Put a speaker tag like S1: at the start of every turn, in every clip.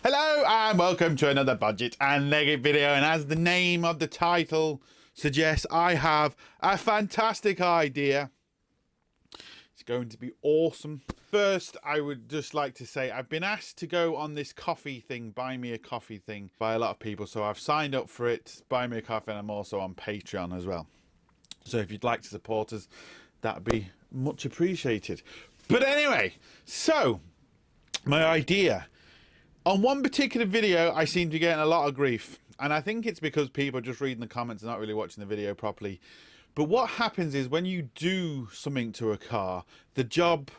S1: Hello and welcome to another Bodgit and Leggit video, and as the name of the title suggests, I have a fantastic idea. It's going to be awesome. First, I would just like to say I've been asked to go on this coffee thing, buy me a coffee thing, by a lot of people, so I've signed up for it, buy me a coffee, and I'm also on Patreon as well. So if you'd like to support us, that'd be much appreciated. But anyway, so my idea. On one particular video, I seem to be getting a lot of grief, and I think it's because people are just reading the comments and not really watching the video properly. But what happens is when you do something to a car, the job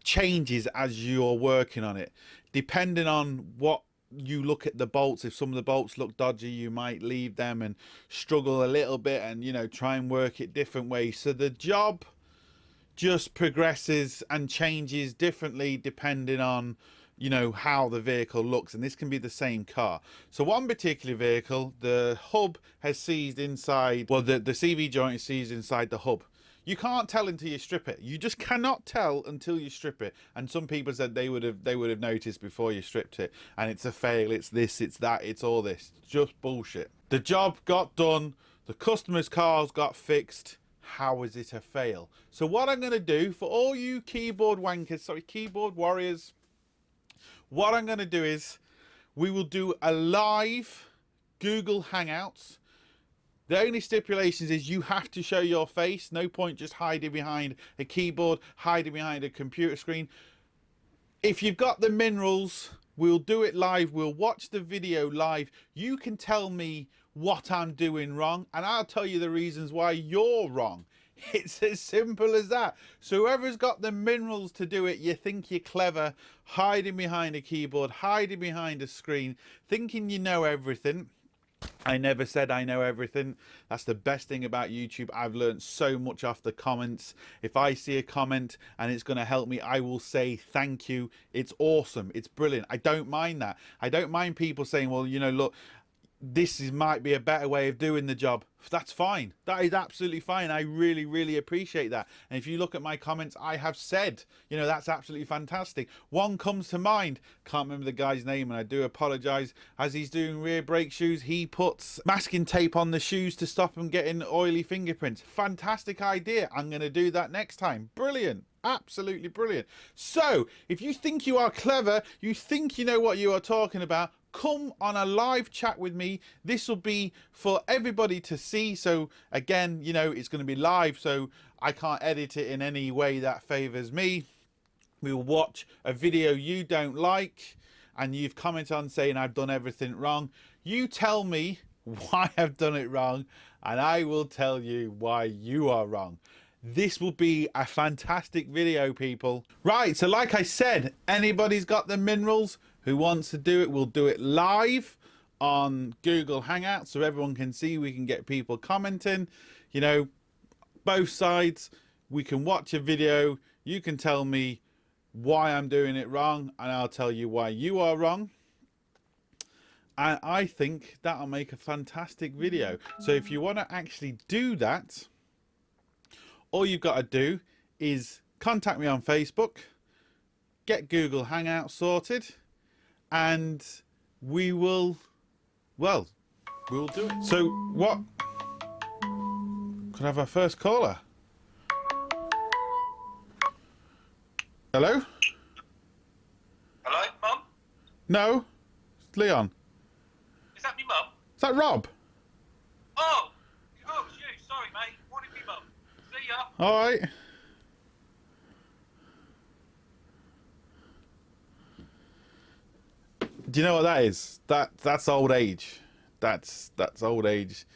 S1: changes as you're working on it. Depending on what you look at the bolts, if some of the bolts look dodgy, you might leave them and struggle a little bit and, you know, try and work it different ways. So the job just progresses and changes differently depending on, you know, how the vehicle looks, and this can be the same car. So one particular vehicle, the hub has seized inside, well, the CV joint is seized inside the hub. You can't tell until you strip it. You just cannot tell until you strip it. And some people said they would have noticed before you stripped it. And it's a fail. It's this. It's that. It's all this. It's just bullshit. The job got done. The customer's cars got fixed. How is it a fail? So what I'm going to do for all you keyboard wankers, sorry, keyboard warriors, what I'm going to do is we will do a live Google Hangouts. The only stipulations is you have to show your face. No point just hiding behind a keyboard, hiding behind a computer screen. If you've got the minerals, we'll do it live. We'll watch the video live. You can tell me what I'm doing wrong, and I'll tell you the reasons why you're wrong. It's as simple as that. So whoever's got the minerals to do it, you think you're clever, hiding behind a keyboard, hiding behind a screen, thinking you know everything. I never said I know everything. That's the best thing about YouTube. I've learned so much off the comments. If I see a comment and it's going to help me, I will say thank you. It's awesome. It's brilliant. I don't mind that. I don't mind people saying, well, you know, look, might be a better way of doing the job. That's fine. That is absolutely fine. I really appreciate that. And if you look at my comments, I have said, you know, that's absolutely fantastic. One comes to mind, can't remember the guy's name, and I do apologize. As he's doing rear brake shoes, he puts masking tape on the shoes to stop him getting oily fingerprints. Fantastic idea. I'm going to do that next time. Brilliant. Absolutely brilliant. So if you think you are clever, you think you know what you are talking about, come on a live chat with me. This will be for everybody to see. So again, you know, it's going to be live, so I can't edit it in any way that favors me. We'll watch a video you don't like and you've commented on saying I've done everything wrong. You tell me why I've done it wrong and I will tell you why you are wrong. This will be a fantastic video, people. Right, so like I said, anybody's got the minerals who wants to do it, we'll do it live on Google Hangouts so everyone can see. We can get people commenting, you know, both sides. We can watch a video. You can tell me why I'm doing it wrong and I'll tell you why you are wrong. And I think that'll make a fantastic video. So if you want to actually do that, all you've got to do is contact me on Facebook, get Google Hangouts sorted, and we will, well, we'll do it. So what? Could I have our first caller? Hello?
S2: Hello, Mum?
S1: No, it's Leon.
S2: Is that me, Mum?
S1: Is that Rob?
S2: Oh, it's you. Sorry, mate. Morning, me, Mum. See ya.
S1: All right. Do you know what that is? That's old age. That's old age.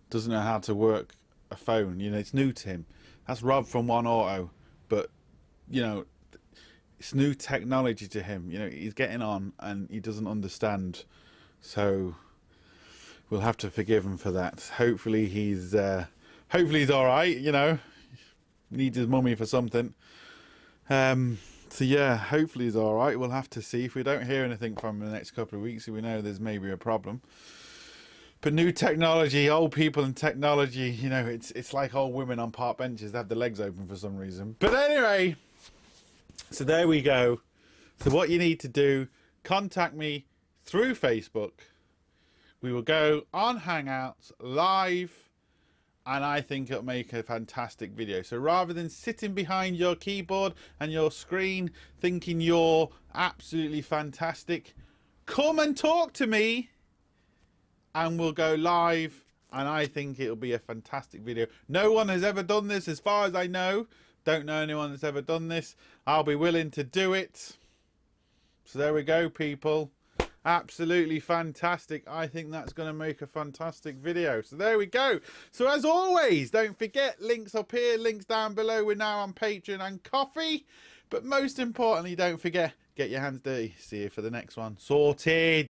S1: Doesn't know how to work a phone. You know, it's new to him. That's Rob from One Auto, but you know, it's new technology to him. You know, he's getting on and he doesn't understand. So we'll have to forgive him for that. Hopefully he's all right. You know, needs his mummy for something. So yeah, hopefully he's all right. We'll have to see. If we don't hear anything from him in the next couple of weeks, we know there's maybe a problem. But new technology, old people and technology, you know, it's like old women on park benches. They have their legs open for some reason. But anyway, so there we go. So what you need to do, contact me through Facebook. We will go on Hangouts live, and I think it'll make a fantastic video. So rather than sitting behind your keyboard and your screen thinking you're absolutely fantastic, come and talk to me and we'll go live, and I think it'll be a fantastic video. No one has ever done this as far as I know. Don't know anyone that's ever done this. I'll be willing to do it. So there we go, people. Absolutely fantastic. I think that's going to make a fantastic video. So there we go. So as always, don't forget, links up here, links down below. We're now on Patreon and Coffee. But most importantly, don't forget, get your hands dirty. See you for the next one. Sorted.